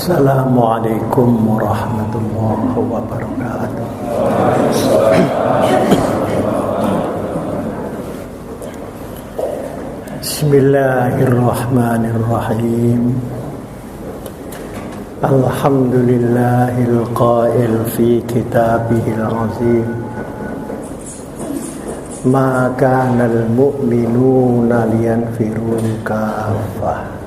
Assalamualaikum warahmatullahi wabarakatuh. Bismillahirrahmanirrahim. Alhamdulillahil qail fi kitabihil azim. Ma kanal mu'minuna liyanfiru kaffah.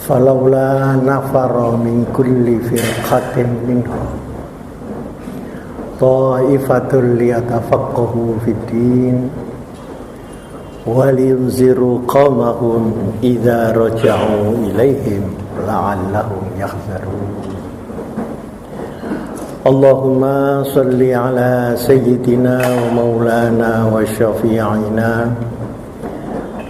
Falawla nafara min kulli firqatin minhum ta'ifatul liyatafaqahu fid din wa liyunziru qawmahum idza raja'u ilaihim la'allahum yakhzarun. Allahumma salli ala sayyidina wa maulana wa syafi'ina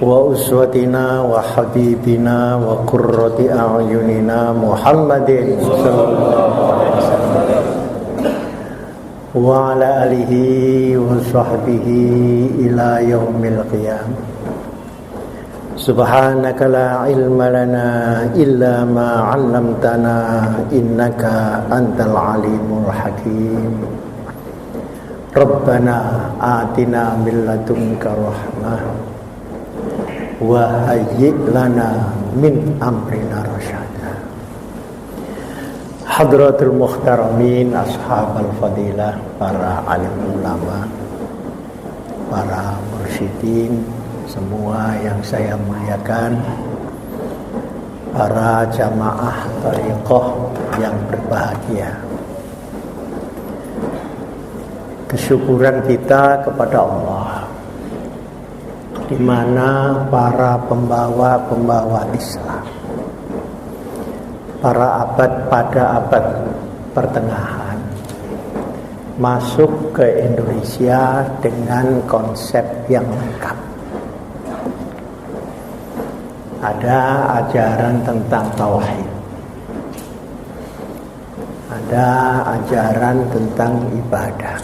wa uswatina wa habibina wa qurrati a'yunina Muhammadin sallallahu alaihi wasallam wa ala alihi wa sahbihi ila yaumil qiyamah. Subhanaka la ilma lana illa ma 'allamtana innaka antal alimul hakim. Rabbana atina min ladunka rahmah wa hayyi' lana min amrina rasyada. Hadratul muhtaramin, ashabal fadilah, para alim ulama, para mursyidin, semua yang saya muliakan, para jamaah thariqah yang berbahagia. Kesyukuran kita kepada Allah, di mana para pembawa Islam pada abad pertengahan masuk ke Indonesia dengan konsep yang lengkap. Ada ajaran tentang tauhid, ada ajaran tentang ibadah,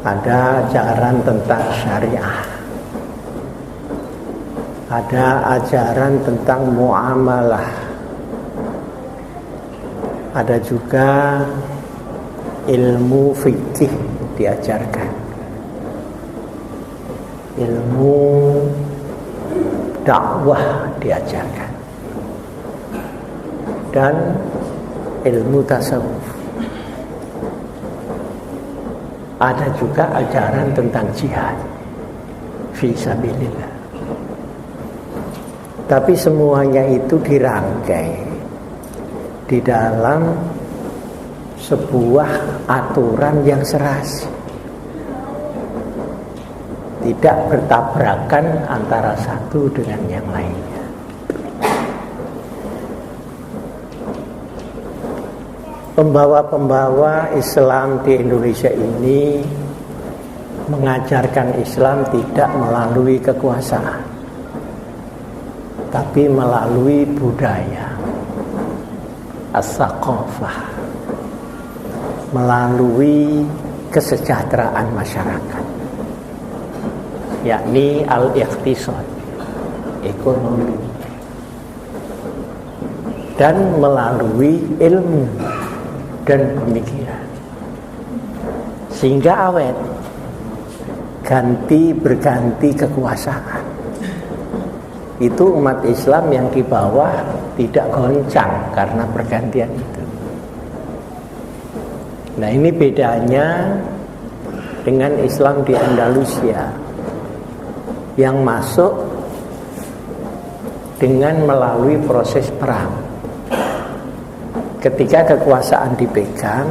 ada ajaran tentang syariah, ada ajaran tentang muamalah, ada juga ilmu fikih diajarkan, ilmu dakwah diajarkan, dan ilmu tasawuf. Ada juga ajaran tentang jihad fi sabilillah. Tapi semuanya itu dirangkai di dalam sebuah aturan yang serasi, tidak bertabrakan antara satu dengan yang lainnya. Pembawa-pembawa Islam di Indonesia ini mengajarkan Islam tidak melalui kekuasaan, tapi melalui budaya, as-saqafah, melalui kesejahteraan masyarakat, yakni al-iqtisad, ekonomi, dan melalui ilmu dan pemikiran, sehingga awet berganti kekuasaan. Itu umat Islam yang di bawah tidak goncang karena pergantian itu. Nah, ini bedanya dengan Islam di Andalusia yang masuk dengan melalui proses perang. Ketika kekuasaan dipegang,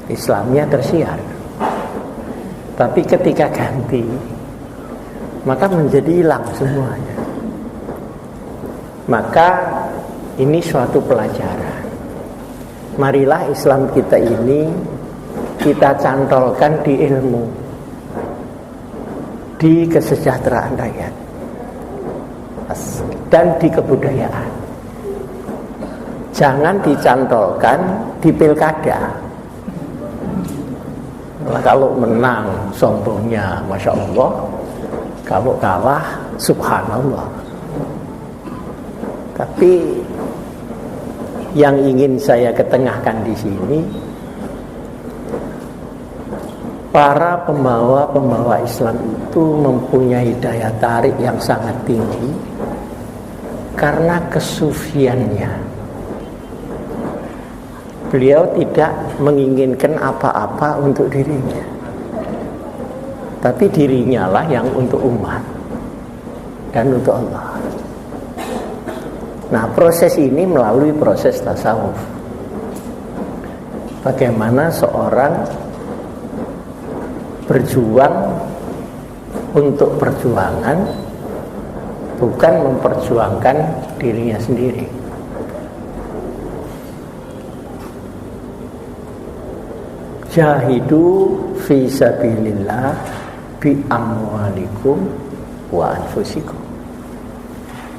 Islamnya tersiar. Tapi ketika ganti, maka menjadi hilang semuanya. Maka ini suatu pelajaran. Marilah Islam kita ini kita cantolkan di ilmu, di kesejahteraan rakyat, dan di kebudayaan. Jangan dicantolkan di pilkada. Kalau menang sombongnya Masya Allah, kalau kalah subhanallah. Tapi yang ingin saya ketengahkan di sini, para pembawa Islam itu mempunyai daya tarik yang sangat tinggi karena kesufiannya. Beliau tidak menginginkan apa-apa untuk dirinya, tapi dirinya lah yang untuk umat dan untuk Allah. Nah, proses ini melalui proses tasawuf. Bagaimana seorang berjuang untuk perjuangan, bukan memperjuangkan dirinya sendiri. Jahidu fi sabilillah bi amwalikum wa anfusikum.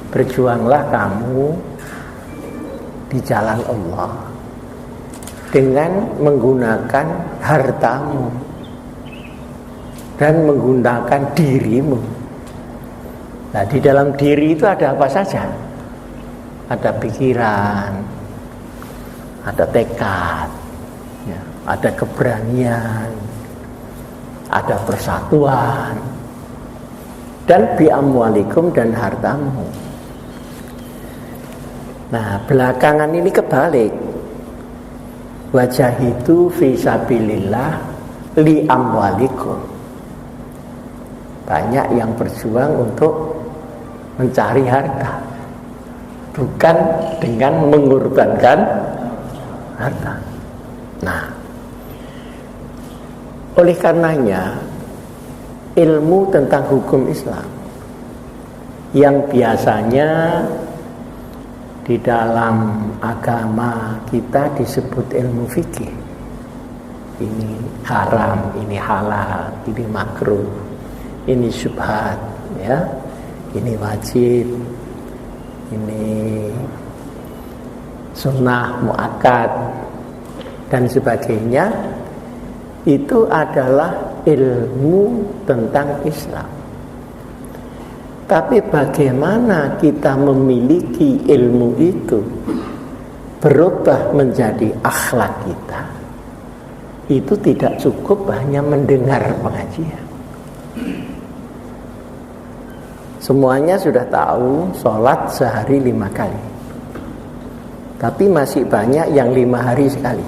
Berjuanglah kamu di jalan Allah dengan menggunakan hartamu dan menggunakan dirimu. Nah, di dalam diri itu ada apa saja? Ada pikiran, ada tekad, ya, ada keberanian, ada persatuan, dan bi amwalikum dan hartamu. Nah, belakangan ini kebalik. Wajahidu fi sabilillah li amwalikum. Banyak yang berjuang untuk mencari harta, bukan dengan mengorbankan harta. Nah, oleh karenanya ilmu tentang hukum Islam yang biasanya di dalam agama kita disebut ilmu fikih, ini haram, ini halal, ini makruh, ini syubhat, ya, ini wajib, ini sunnah muakkad dan sebagainya. Itu adalah ilmu tentang Islam. Tapi bagaimana kita memiliki ilmu itu berubah menjadi akhlak kita, itu tidak cukup hanya mendengar pengajian. Semuanya sudah tahu sholat sehari 5 kali, tapi masih banyak yang 5 hari sekali.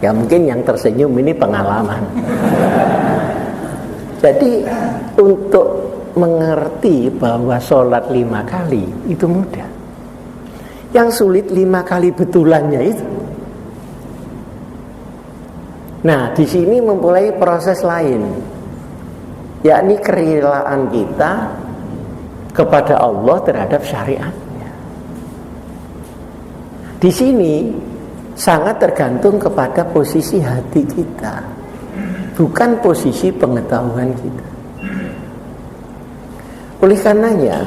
Ya mungkin yang tersenyum ini pengalaman. Jadi untuk mengerti bahwa sholat 5 kali itu mudah. Yang sulit 5 kali betulannya itu. Nah, di sini memulai proses lain, yakni kerelaan kita kepada Allah terhadap syariatnya. Di sini sangat tergantung kepada posisi hati kita, bukan posisi pengetahuan kita. Oleh karenanya,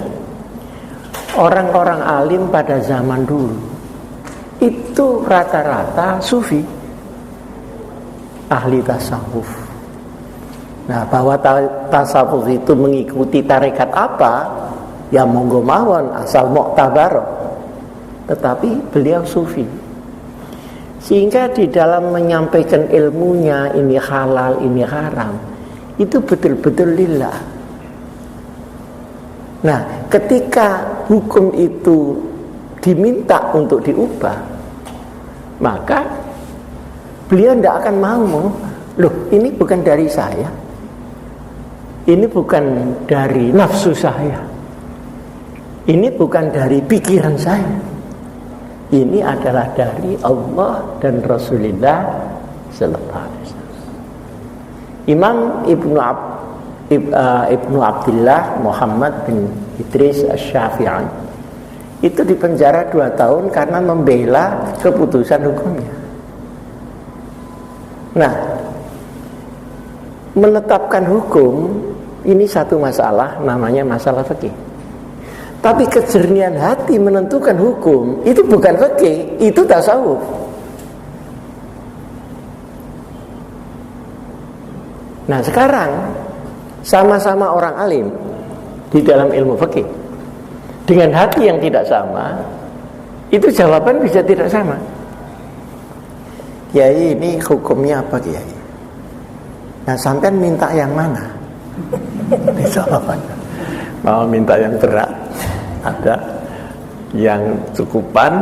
orang-orang alim pada zaman dulu itu rata-rata sufi, ahli tasawuf. Nah, bahwa tasawuf itu mengikuti tarekat apa, ya monggo mawon asal muktabar. Tetapi beliau sufi. Sehingga di dalam menyampaikan ilmunya, ini halal, ini haram, itu betul-betul lillah. Nah, ketika hukum itu diminta untuk diubah, maka beliau tidak akan mau. Loh, ini bukan dari saya, ini bukan dari nafsu saya, ini bukan dari pikiran saya, ini adalah dari Allah dan Rasulullah sallallahu alaihi wasallam. Imam Ibnu Abdillah Muhammad bin Idris Asy-Syafi'i itu dipenjara 2 tahun karena membela keputusan hukumnya. Nah, menetapkan hukum ini satu masalah, namanya masalah fikih. Tapi kejernihan hati menentukan hukum itu bukan fikih, itu tasawuf. Nah, sekarang sama-sama orang alim di dalam ilmu fikih, dengan hati yang tidak sama, itu jawaban bisa tidak sama. Kiai, ini hukumnya apa Kiai? Nah, sampean minta yang mana? Jawabannya mau minta yang berat, ada yang cukupan.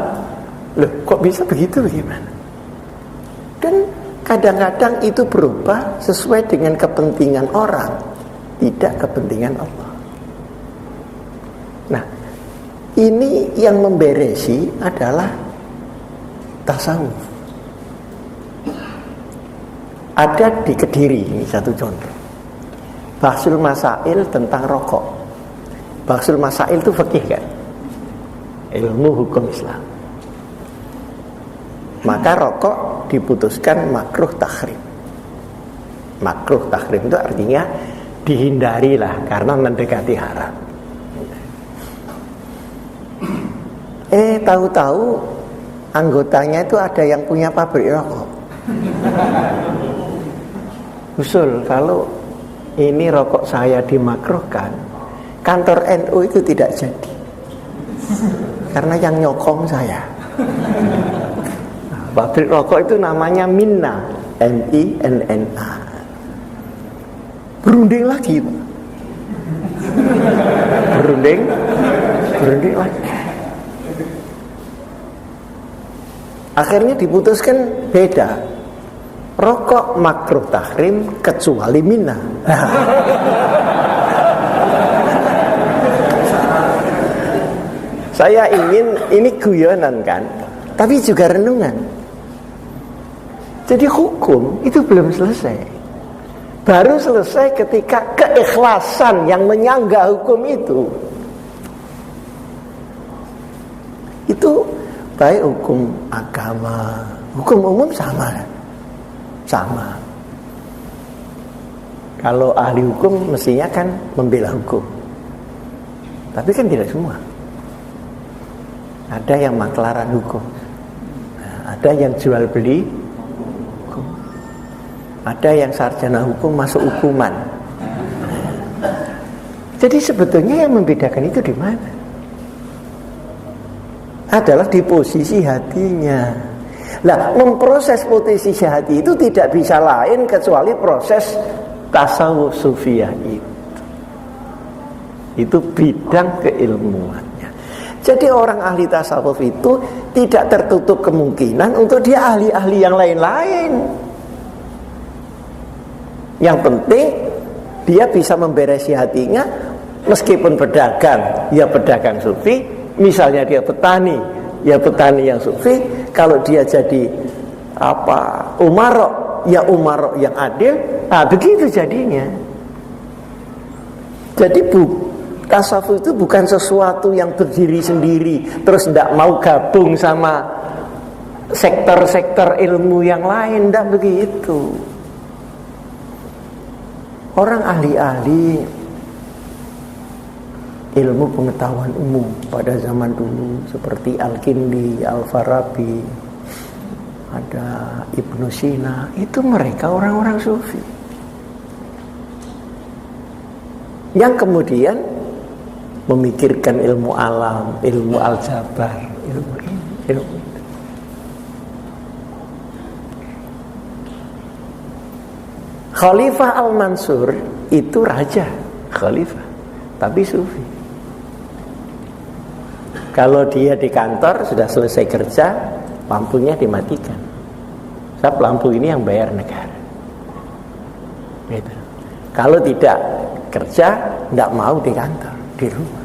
Loh, kok bisa begitu, bagaimana? Dan kadang-kadang itu berubah sesuai dengan kepentingan orang, tidak kepentingan Allah. Nah, ini yang memberesi adalah tasawuf. Ada di Kediri, ini satu contoh. Bahsul Masail tentang rokok. Bahsul Masail itu fikih kan? Ilmu hukum Islam. Maka rokok diputuskan makruh tahrim. Makruh tahrim itu artinya dihindarilah karena mendekati haram. Tahu-tahu anggotanya itu ada yang punya pabrik rokok. Usul, kalau ini rokok saya dimakruhkan, kantor NU itu tidak jadi. Karena yang nyokong saya. Nah, pabrik rokok itu namanya Minna, MINNA. Berunding lagi, Pak. Berunding lagi. Akhirnya diputuskan beda. Rokok makruh tahrim kecuali Minna. Saya ingin, ini guyonan kan, tapi juga renungan. Jadi hukum itu belum selesai. Baru selesai ketika keikhlasan yang menyangga hukum itu baik hukum agama, hukum umum sama kan? Sama. Kalau ahli hukum mestinya kan membela hukum, tapi kan tidak semua. Ada yang maklaran hukum, ada yang jual beli hukum, ada yang sarjana hukum masuk hukuman. Jadi sebetulnya yang membedakan itu di mana? Adalah di posisi hatinya. Nah, memproses posisi hati itu tidak bisa lain kecuali proses tasawuf sufiyah itu. Itu bidang keilmuannya. Jadi orang ahli tasawuf itu tidak tertutup kemungkinan untuk dia ahli-ahli yang lain-lain. Yang penting dia bisa memberesi hatinya, meskipun pedagang, ya pedagang sufi. Misalnya dia petani, ya petani yang sufi. Kalau dia jadi umarok, ya umarok yang adil. Nah, begitu jadinya. Jadi tasawuf itu bukan sesuatu yang berdiri sendiri, terus tidak mau gabung sama sektor-sektor ilmu yang lain. Tidak begitu. Orang ahli-ahli ilmu pengetahuan umum pada zaman dulu seperti Al-Kindi, Al-Farabi, ada Ibnu Sina, itu mereka orang-orang sufi yang kemudian memikirkan ilmu alam, ilmu aljabar, ilmu ini, ilmu itu. Khalifah Al-Mansur itu raja, khalifah, tapi sufi. Kalau dia di kantor sudah selesai kerja, lampunya dimatikan. Sebab lampu ini yang bayar negara. Gitu. Kalau tidak kerja, tidak mau di kantor, di rumah.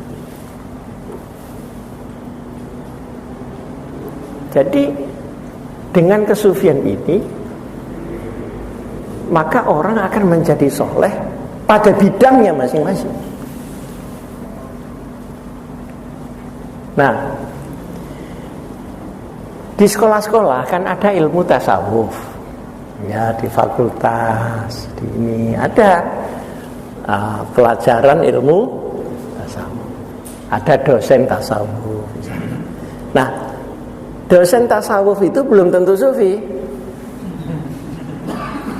Jadi dengan kesufian ini, maka orang akan menjadi soleh pada bidangnya masing-masing. Nah, di sekolah-sekolah kan ada ilmu tasawuf, ya di fakultas, di ini ada pelajaran ilmu tasawuf, ada dosen tasawuf. Nah, dosen tasawuf itu belum tentu sufi,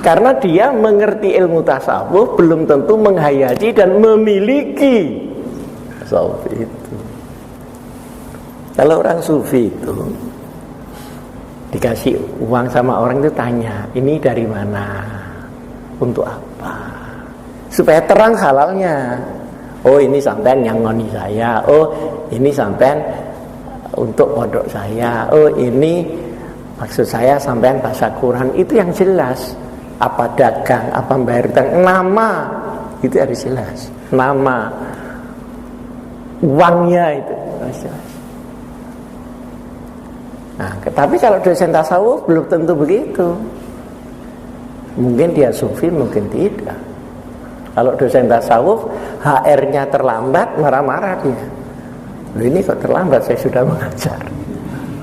karena dia mengerti ilmu tasawuf belum tentu menghayati dan memiliki tasawuf itu. Kalau orang sufi itu dikasih uang sama orang itu tanya, ini dari mana, untuk apa, supaya terang halalnya. Oh ini sampean yang ngoni saya, oh ini sampean untuk pondok saya, oh ini maksud saya sampean baca Quran. Itu yang jelas. Apa dagang, apa bayar utang, nama itu harus jelas. Nama uangnya itu harus jelas. Nah, tapi kalau dosen tasawuf belum tentu begitu. Mungkin dia sufi, mungkin tidak. Kalau dosen tasawuf HR-nya terlambat, marah-marah dia. Loh, ini kok terlambat, saya sudah mengajar.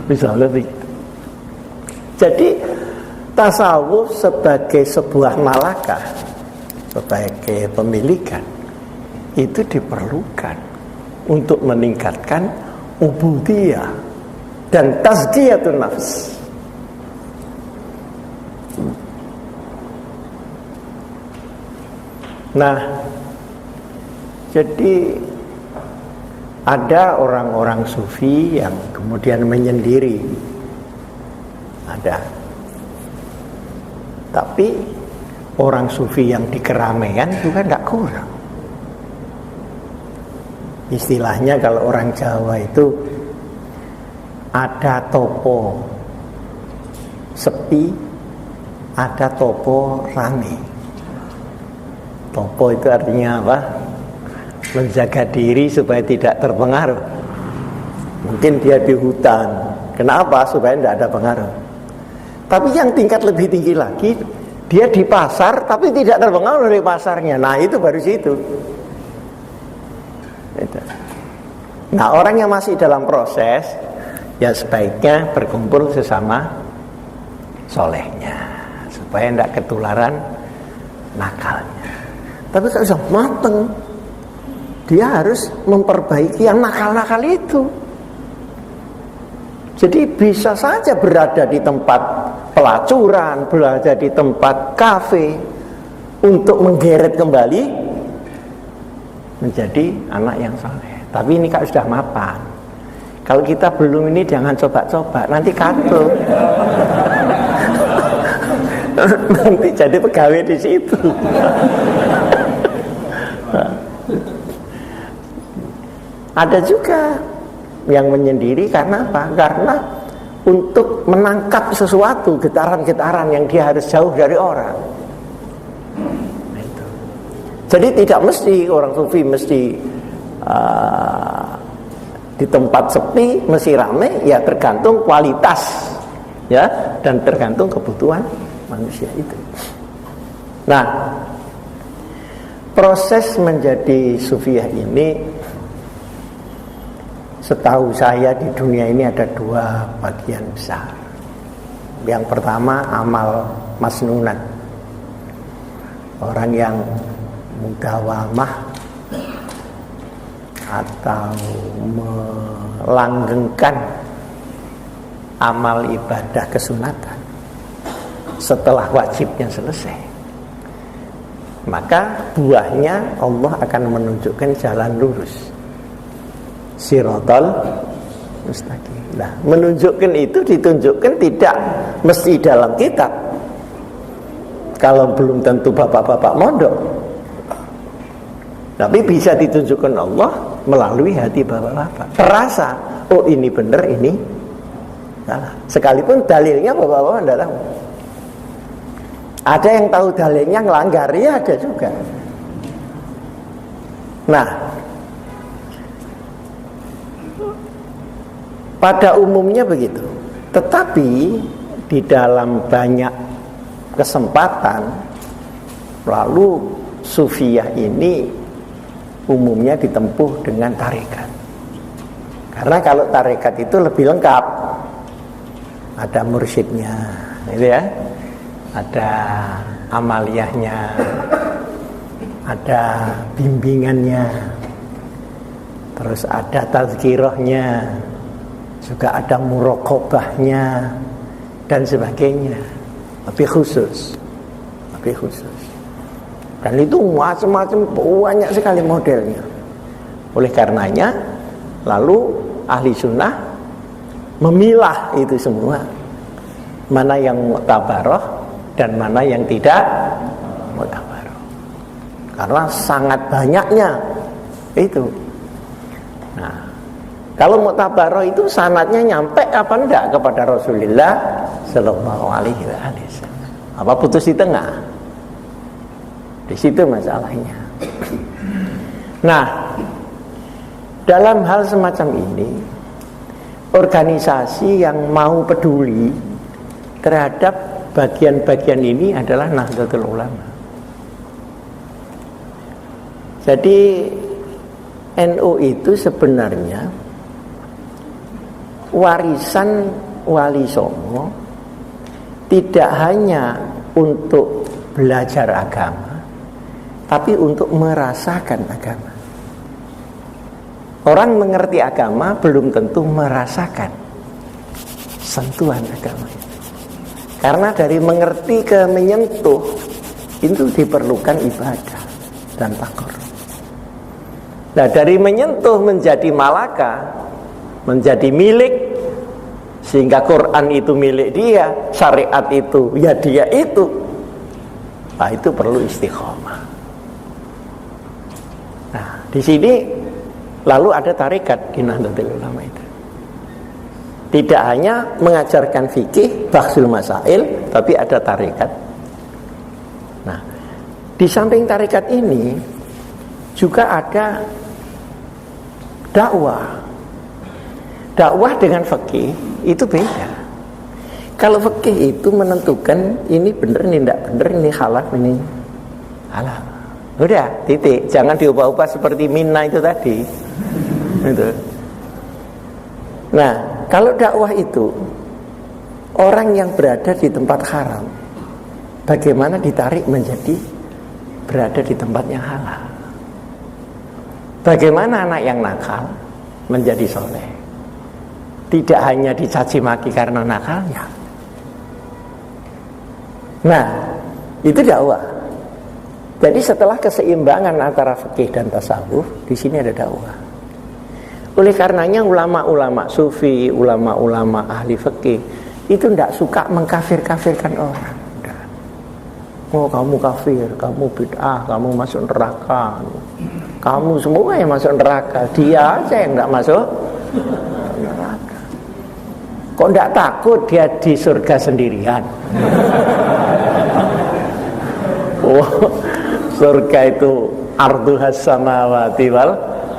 Misalnya begitu. Jadi tasawuf sebagai sebuah malakah, sebagai pemilikan, itu diperlukan untuk meningkatkan ubudiyah dan tazkiyatun nafs. Nah, jadi ada orang-orang sufi yang kemudian menyendiri, ada. Tapi orang sufi yang di keramaian juga tidak kurang. Istilahnya kalau orang Jawa itu ada topo sepi, ada topo rame. Topo itu artinya apa? Menjaga diri supaya tidak terpengaruh. Mungkin dia di hutan. Kenapa? Supaya tidak ada pengaruh. Tapi yang tingkat lebih tinggi lagi, dia di pasar tapi tidak terpengaruh dari pasarnya. Nah itu baru situ. Nah orang yang masih dalam proses, ya sebaiknya berkumpul sesama solehnya, supaya tidak ketularan nakalnya. Tapi kalau sudah mateng, dia harus memperbaiki yang nakal-nakal itu. Jadi bisa saja berada di tempat pelacuran, berada di tempat kafe, untuk menggeret kembali menjadi anak yang saleh. Tapi ini kalau sudah mapan. Kalau kita belum, ini jangan coba-coba, nanti katut. Nanti jadi pegawai di situ. Ada juga yang menyendiri karena apa? Karena untuk menangkap sesuatu, getaran-getaran yang dia harus jauh dari orang. Nah, itu. Jadi tidak mesti orang sufi mesti di tempat sepi, mesti ramai, ya tergantung kualitas, ya, dan tergantung kebutuhan manusia itu. Nah, proses menjadi sufiah ini, setahu saya di dunia ini ada dua bagian besar. Yang pertama amal masnunat, orang yang mudawamah atau melanggengkan amal ibadah kesunatan setelah wajibnya selesai, maka buahnya Allah akan menunjukkan jalan lurus, siratal mustaqim. Nah, menunjukkan itu ditunjukkan tidak mesti dalam kitab. Kalau belum tentu bapak-bapak mondok, tapi bisa ditunjukkan Allah melalui hati bapak-bapak. Terasa, oh ini benar, ini salah. Sekalipun dalilnya bapak-bapak tidak tahu. Ada yang tahu dalilnya ngelanggar, ya ada juga. Nah, pada umumnya begitu. Tetapi di dalam banyak kesempatan, lalu sufiah ini umumnya ditempuh dengan tarekat. Karena kalau tarekat itu lebih lengkap, ada mursyidnya, gitu ya, ada amaliyahnya, ada bimbingannya, terus ada tazkirahnya, juga ada muraqabahnya dan sebagainya. Lebih khusus. Dan itu macam-macam, banyak sekali modelnya. Oleh karenanya, lalu ahli sunnah memilah itu semua, mana yang muktabaroh dan mana yang tidak muktabaroh, karena sangat banyaknya itu. Nah, kalau muktabaroh itu sanadnya nyampe apa enggak kepada Rasulullah Sallallahu Alaihi Wasallam? Apa putus di tengah? Di situ masalahnya. Nah, dalam hal semacam ini, organisasi yang mau peduli terhadap bagian-bagian ini adalah Nahdlatul Ulama. Jadi NU itu sebenarnya warisan Wali Songo tidak hanya untuk belajar agama, tapi untuk merasakan agama. Orang mengerti agama belum tentu merasakan sentuhan agama itu. Karena dari mengerti ke menyentuh itu diperlukan ibadah dan takarrub. Nah, dari menyentuh menjadi malaka, menjadi milik, sehingga Quran itu milik dia, syariat itu ya dia itu. Nah, itu perlu istiqomah. Nah, di sini lalu ada tarekat di Nahdlatul Ulama itu. Tidak hanya mengajarkan fikih, bahsul masail, tapi ada tarekat. Nah, di samping tarekat ini juga ada dakwah. Dakwah dengan fikih itu beda. Kalau fikih itu menentukan ini benar, ini tidak benar, ini halal, ini halal. Udah, titik. Jangan diubah-ubah seperti Mina itu tadi. Gitu. Nah, kalau dakwah itu orang yang berada di tempat haram, bagaimana ditarik menjadi berada di tempat yang halal? Bagaimana anak yang nakal menjadi soleh? Tidak hanya dicaci maki karena nakalnya. Nah, itu dakwah. Jadi setelah keseimbangan antara fikih dan tasawuf, di sini ada dakwah. Oleh karenanya ulama-ulama sufi, ulama-ulama ahli fikih itu tidak suka mengkafir-kafirkan orang. Oh, kamu kafir, kamu bid'ah, kamu masuk neraka. Kamu semua yang masuk neraka, dia aja yang tidak masuk neraka. Kok tidak takut dia di surga sendirian? Oh, surga itu arduhas samawati wal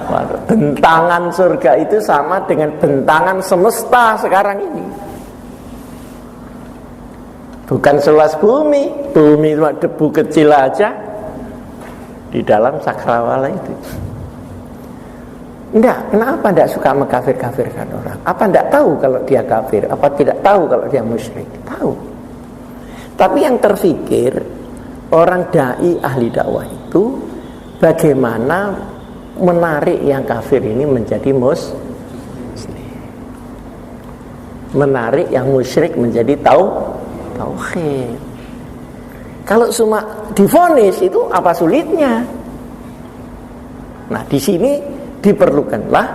ardh. Bentangan surga itu sama dengan bentangan semesta sekarang ini. Bukan seluas bumi. Bumi cuma debu kecil aja di dalam sakrawala itu. Enggak, kenapa enggak suka mengkafir-kafirkan orang? Apa enggak tahu kalau dia kafir? Apa tidak tahu kalau dia musyrik? Tahu. Tapi yang terfikir orang dai ahli dakwah itu bagaimana menarik yang kafir ini menjadi muslim, menarik yang musyrik menjadi tauhid. Kalau cuma divonis itu apa sulitnya? Nah, di sini diperlukanlah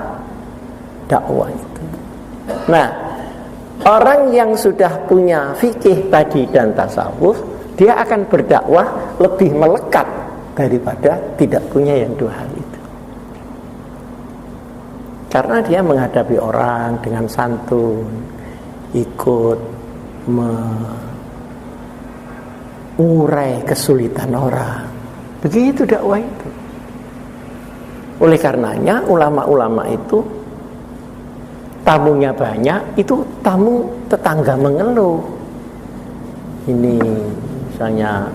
dakwah itu. Nah, orang yang sudah punya fikih tadi dan tasawuf, dia akan berdakwah lebih melekat daripada tidak punya yang dua hal itu. Karena dia menghadapi orang dengan santun, ikut mengurai kesulitan orang. Begitu dakwah itu. Oleh karenanya ulama-ulama itu tamunya banyak, itu tamu tetangga mengeluh. Ini misalnya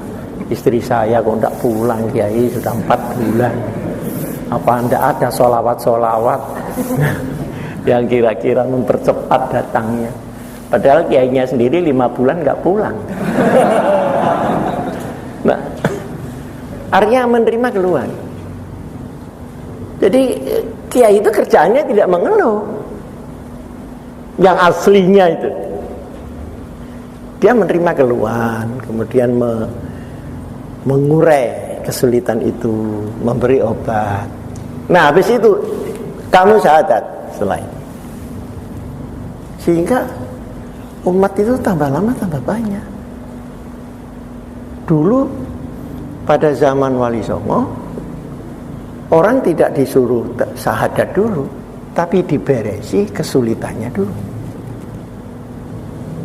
istri saya kok tidak pulang, Kiai sudah 4 bulan. Apa tidak ada sholawat-sholawat yang kira-kira mempercepat datangnya? Padahal kiainya sendiri 5 bulan nggak pulang. Nah, artinya menerima keluhan. Jadi kiai itu kerjaannya tidak mengeluh. Yang aslinya itu dia menerima keluhan, kemudian mengurai kesulitan itu, memberi obat. Nah, habis itu kamu syahadat selain. Sehingga umat itu tambah lama tambah banyak. Dulu pada zaman Wali Songo, orang tidak disuruh syahadat dulu, tapi diberesi kesulitannya dulu.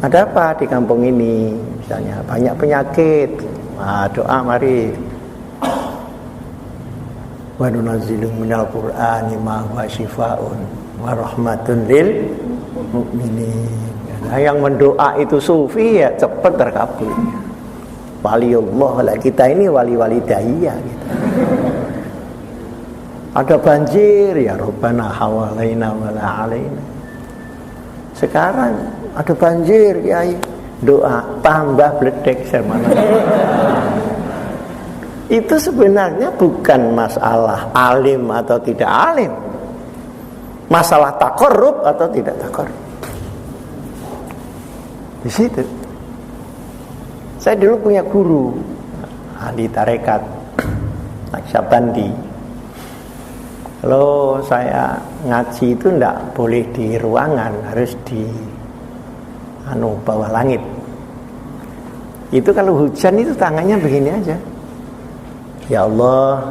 Ada apa di kampung ini? Misalnya banyak penyakit. Nah, doa mari. Wa nunazzilu minal Qur'ani ma huwa syifaa'un wa rahmatun lil mu'minin. Nah, yang mendoa itu sufi ya cepat terkabulnya. Waliullah lah, kita ini wali-wali daya gitu. Ada banjir ya Rabbana hawalaina wala alaina. Sekarang ada banjir ya, doa tambah bledek semana. Itu sebenarnya bukan masalah alim atau tidak alim, masalah takorup atau tidak takorup. Di situ. Saya dulu punya guru ahli tarekat Naqsyabandi. Kalau saya ngaji itu enggak boleh di ruangan, harus di bawah langit. Itu kalau hujan itu tangannya begini aja. Ya Allah,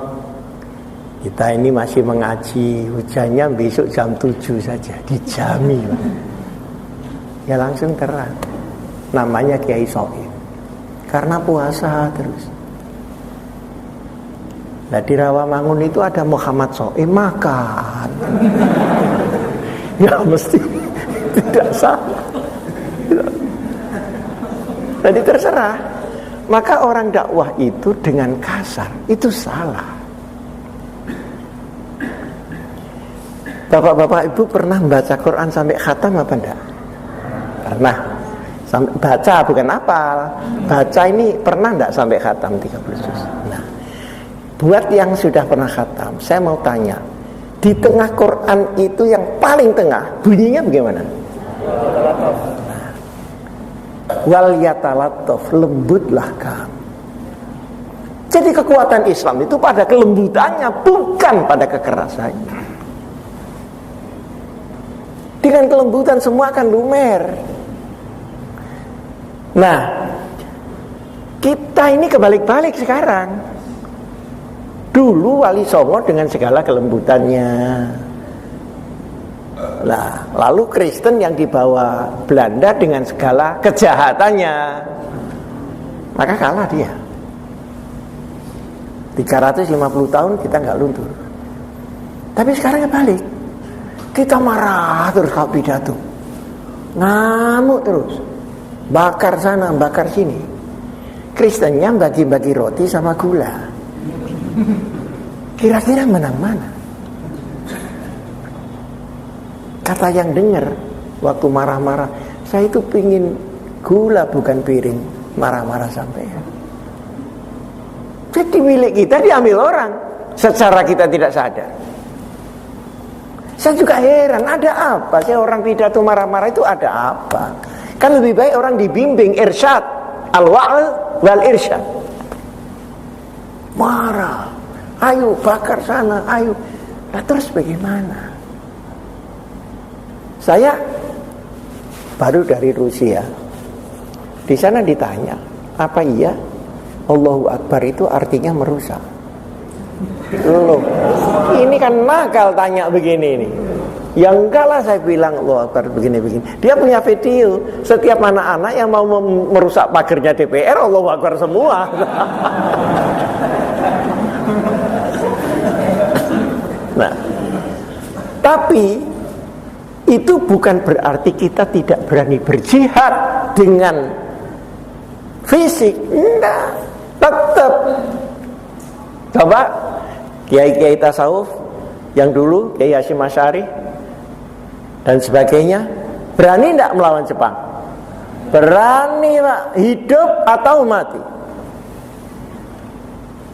kita ini masih mengaji, hujannya besok jam 7 saja, dijamin. Ya langsung terang. Namanya Kiai Soim. Karena puasa terus. Nah di Rawamangun itu ada Muhammad Soim makan. Ya mesti tidak salah. Jadi terserah. Maka orang dakwah itu dengan kasar itu salah. Bapak-bapak ibu pernah membaca Quran sampai khatam apa enggak? Pernah. Sampai baca bukan hafal. Baca ini pernah enggak sampai khatam 30 juz? Nah, buat yang sudah pernah khatam, saya mau tanya, di tengah Quran itu yang paling tengah bunyinya bagaimana? Wal yatalattaf, lembutlah kamu. Jadi kekuatan Islam itu pada kelembutannya, bukan pada kekerasannya. Dengan kelembutan semua akan lumer. Nah, kita ini kebalik-balik sekarang. Dulu Wali Songo dengan segala kelembutannya. Nah, lalu Kristen yang dibawa Belanda dengan segala kejahatannya, maka kalah dia. 350 tahun kita nggak luntur. Tapi sekarang balik, kita marah terus kalau pidato, ngamuk terus, bakar sana, bakar sini. Kristennya bagi-bagi roti sama gula. Kira-kira menang mana? Kata yang dengar waktu marah-marah, saya itu pingin gula bukan piring, marah-marah sampai ya. Jadi milik kita diambil orang secara kita tidak sadar. Saya juga heran, ada apa sih orang pidato marah-marah itu, ada apa? Kan lebih baik orang dibimbing irsyad, al-wa'al wal irsyad. Marah, ayo bakar sana, ayo. Nah, terus bagaimana? Saya baru dari Rusia. Di sana ditanya, apa iya Allahu Akbar itu artinya merusak? Loh, ini kan nakal tanya begini nih. Ya enggak lah, saya bilang Allahu Akbar begini-begini. Dia punya video, setiap anak-anak yang mau merusak pagernya DPR Allahu Akbar semua. Nah, tapi itu bukan berarti kita tidak berani berjihad dengan fisik. Enggak, tetap. Coba kiai-kiai tasawuf yang dulu, Kiai Hasyim Asy'ari dan sebagainya, berani enggak melawan Jepang? Berani, Pak, hidup atau mati.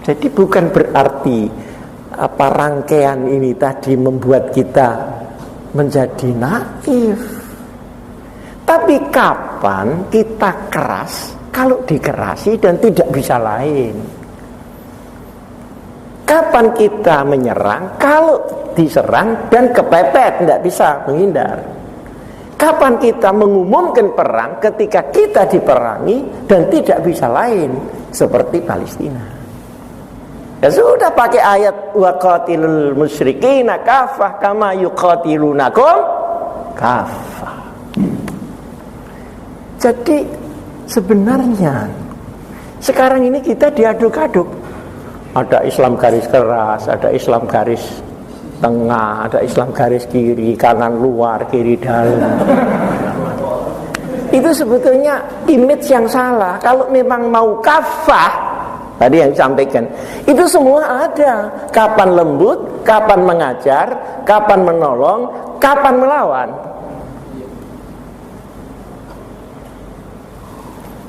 Jadi bukan berarti apa rangkaian ini tadi membuat kita menjadi naif. Tapi kapan kita keras kalau dikerasi dan tidak bisa lain? Kapan kita menyerang kalau diserang dan kepepet, tidak bisa menghindar? Kapan kita mengumumkan perang? Ketika kita diperangi dan tidak bisa lain, seperti Palestina. Ya sudah, pakai ayat wa qatilul musyrikina kafah kama yuqatilunakum kafah. Jadi sebenarnya sekarang ini kita diaduk-aduk. Ada Islam garis keras, ada Islam garis tengah, ada Islam garis kiri, kanan luar, kiri dalam. Itu sebetulnya image yang salah. Kalau memang mau kafah, tadi yang disampaikan, itu semua ada. Kapan lembut, kapan mengajar, kapan menolong, kapan melawan.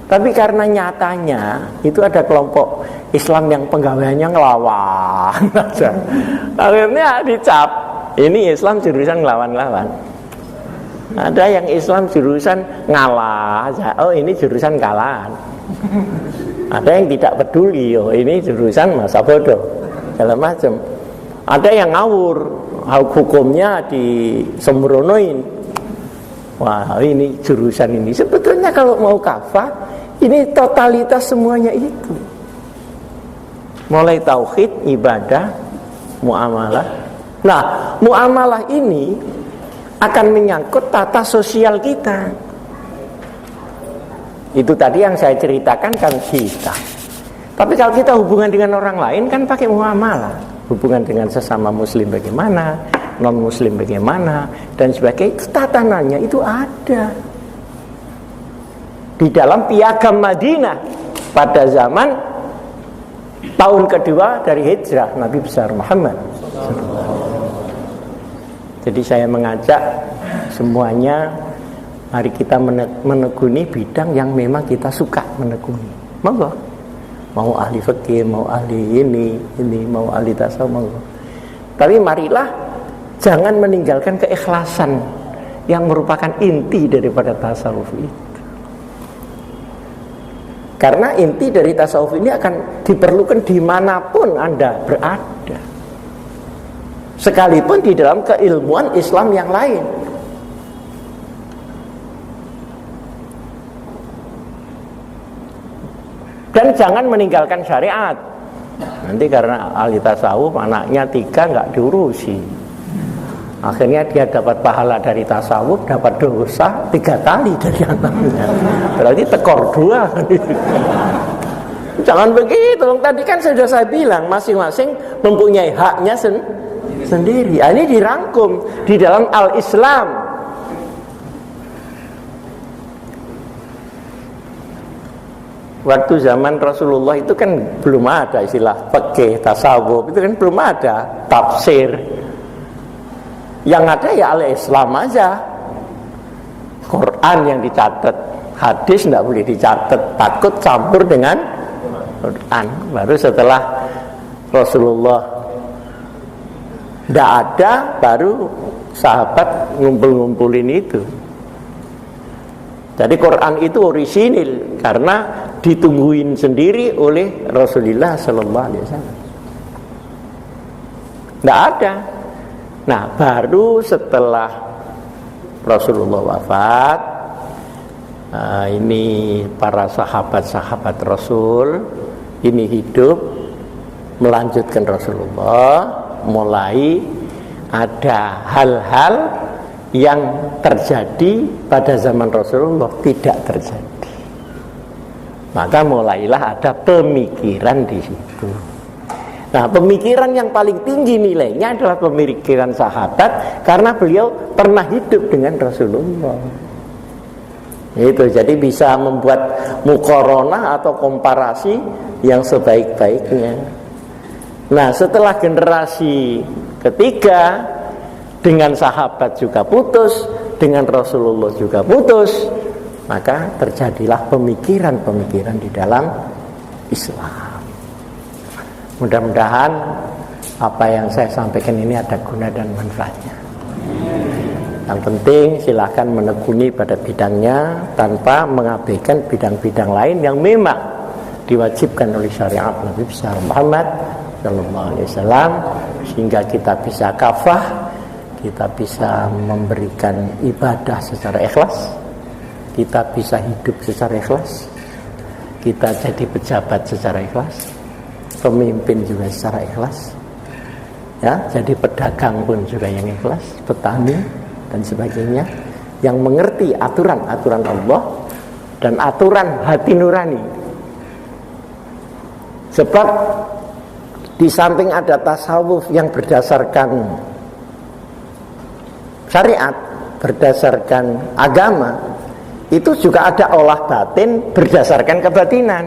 Tapi karena nyatanya itu ada kelompok Islam yang penggaweannya ngelawan aja. Akhirnya dicap, ini Islam jurusan ngelawan-ngelawan. Ada yang Islam jurusan ngalah aja. Oh, ini jurusan kalahan. Ada yang tidak peduli, oh ini jurusan masa bodoh, segala macam. Ada yang ngawur, hukumnya disembronoin. Wah, ini jurusan ini. Sebetulnya kalau mau kafah, ini totalitas semuanya itu. Mulai tauhid, ibadah, muamalah. Nah, muamalah ini akan menyangkut tata sosial kita. Itu tadi yang saya ceritakan kan kita. Tapi kalau kita hubungan dengan orang lain kan pakai muamalah. Hubungan dengan sesama muslim bagaimana, non muslim bagaimana, dan sebagainya. Tatanannya itu ada di dalam piagam Madinah pada zaman tahun kedua dari hijrah Nabi besar Muhammad. Jadi saya mengajak semuanya, mari kita menekuni bidang yang memang kita suka menekuni. Monggo. Mau ahli fikih, mau ahli ini, mau ahli tasawuf, monggo. Tapi marilah jangan meninggalkan keikhlasan yang merupakan inti daripada tasawuf itu. Karena inti dari tasawuf ini akan diperlukan dimanapun Anda berada, sekalipun di dalam keilmuan Islam yang lain. Dan jangan meninggalkan syariat. Nanti karena ahli tasawuf anaknya 3 nggak diurusi, akhirnya dia dapat pahala dari tasawuf, dapat dosa 3 kali dari anaknya. Berarti tekor 2. Jangan begitu. Tadi kan sudah saya bilang masing-masing mempunyai haknya sendiri. Ini dirangkum di dalam Al-Islam. Waktu zaman Rasulullah itu kan belum ada istilah fikih, tasawuf, itu kan belum ada tafsir. Yang ada ya Al-Islam aja. Quran yang dicatat, hadis tidak boleh dicatat, takut campur dengan Quran. Baru setelah Rasulullah tidak ada, baru sahabat ngumpul-ngumpulin itu. Jadi Quran itu orisinil karena ditungguin sendiri oleh Rasulullah Sallallahu Alaihi Wasallam. Tidak ada. Nah, baru setelah Rasulullah wafat, ini para sahabat-sahabat Rasul ini hidup melanjutkan Rasulullah, mulai ada hal-hal yang terjadi pada zaman Rasulullah tidak terjadi. Maka mulailah ada pemikiran di situ. Nah, pemikiran yang paling tinggi nilainya adalah pemikiran sahabat, karena beliau pernah hidup dengan Rasulullah. Itu jadi bisa membuat muqaranah atau komparasi yang sebaik-baiknya. Nah, setelah generasi ketiga, dengan sahabat juga putus, dengan Rasulullah juga putus, maka terjadilah pemikiran-pemikiran di dalam Islam. Mudah-mudahan apa yang saya sampaikan ini ada guna dan manfaatnya. Yang penting silahkan menekuni pada bidangnya tanpa mengabaikan bidang-bidang lain yang memang diwajibkan oleh syariat Nabi besar Muhammad Sallallahu Alaihi Wasallam, sehingga kita bisa kafah, kita bisa memberikan ibadah secara ikhlas, kita bisa hidup secara ikhlas, kita jadi pejabat secara ikhlas, pemimpin juga secara ikhlas, ya, jadi pedagang pun juga yang ikhlas, petani dan sebagainya, yang mengerti aturan-aturan Allah dan aturan hati nurani. Sebab di samping ada tasawuf yang berdasarkan syariat, berdasarkan agama, itu juga ada olah batin berdasarkan kebatinan.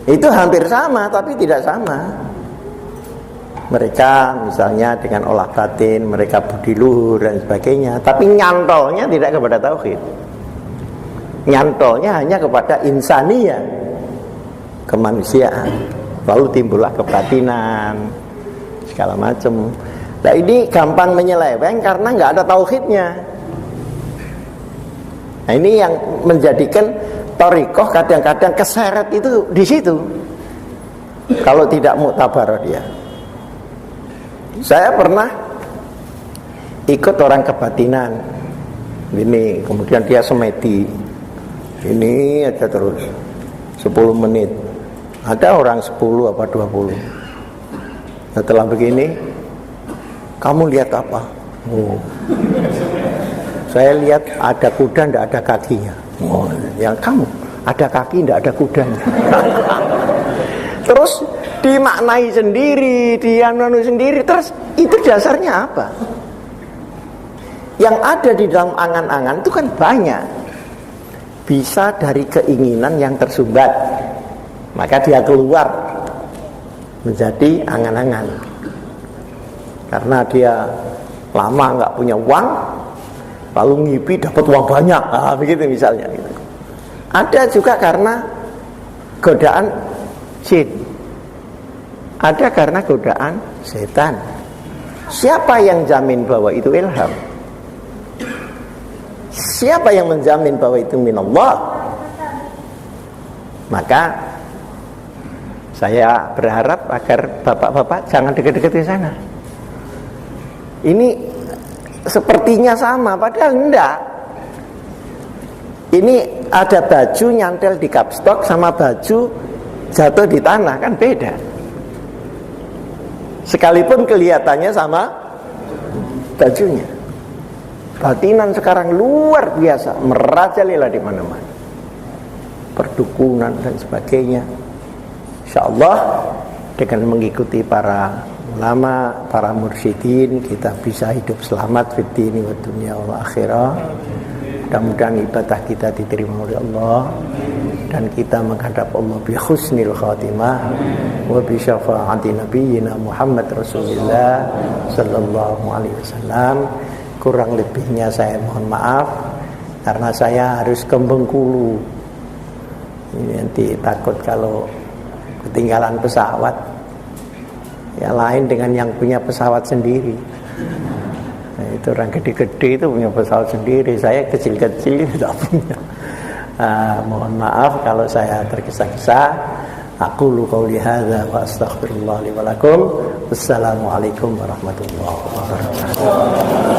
Itu hampir sama tapi tidak sama. Mereka misalnya dengan olah batin, mereka budi luhur dan sebagainya, tapi nyantolnya tidak kepada tauhid. Nyantolnya hanya kepada insaniyah, kemanusiaan. Lalu timbullah kebatinan segala macam. Nah ini gampang menyeleweng karena nggak ada tauhidnya. Nah ini yang menjadikan thariqah kadang-kadang keseret itu di situ. Kalau tidak muktabar dia. Saya pernah ikut orang kebatinan. Ini kemudian dia semedi. Ini aja terus 10 menit. Ada orang 10 apa 20. Setelah begini, kamu lihat apa? Oh. Saya lihat ada kuda tidak ada kakinya. Oh, yang kamu ada kaki tidak ada kudanya. Terus dimaknai sendiri, dianu sendiri. Terus itu dasarnya apa? Yang ada di dalam angan-angan itu kan banyak. Bisa dari keinginan yang tersumbat, maka dia keluar menjadi angan-angan. Karena dia lama nggak punya uang, lalu ngipi dapat uang banyak, begitu misalnya. Ada juga karena godaan jin, ada karena godaan setan. Siapa yang jamin bahwa itu ilham? Siapa yang menjamin bahwa itu minallah? Maka saya berharap agar bapak-bapak jangan dekat-dekat di sana. Ini sepertinya sama, padahal enggak. Ini ada baju nyantel di kapstok sama baju jatuh di tanah, kan beda. Sekalipun kelihatannya sama bajunya. Batinan sekarang luar biasa, merajalela di mana-mana. Perdukunan dan sebagainya. Insyaallah dengan mengikuti para ulama, para mursyidin, kita bisa hidup selamat fid dini wa dunya wal akhirah. Mudah-mudahan ibadah kita diterima oleh Allah dan kita menghadap Allah bi husnil khatimah wa bi syafaati nabiyyina Muhammad Rasulullah sallallahu alaihi wasallam. Kurang lebihnya saya mohon maaf karena saya harus ke Bengkulu. Ini nanti takut kalau ketinggalan pesawat. Ya lain dengan yang punya pesawat sendiri. Nah, itu orang gede-gede itu punya pesawat sendiri. Saya kecil-kecil tidak punya. Mohon maaf kalau saya tergesa-gesa. Aqulu qouli hadza wa astaghfirullah li wa lakum. Wassalamualaikum warahmatullahi wabarakatuh.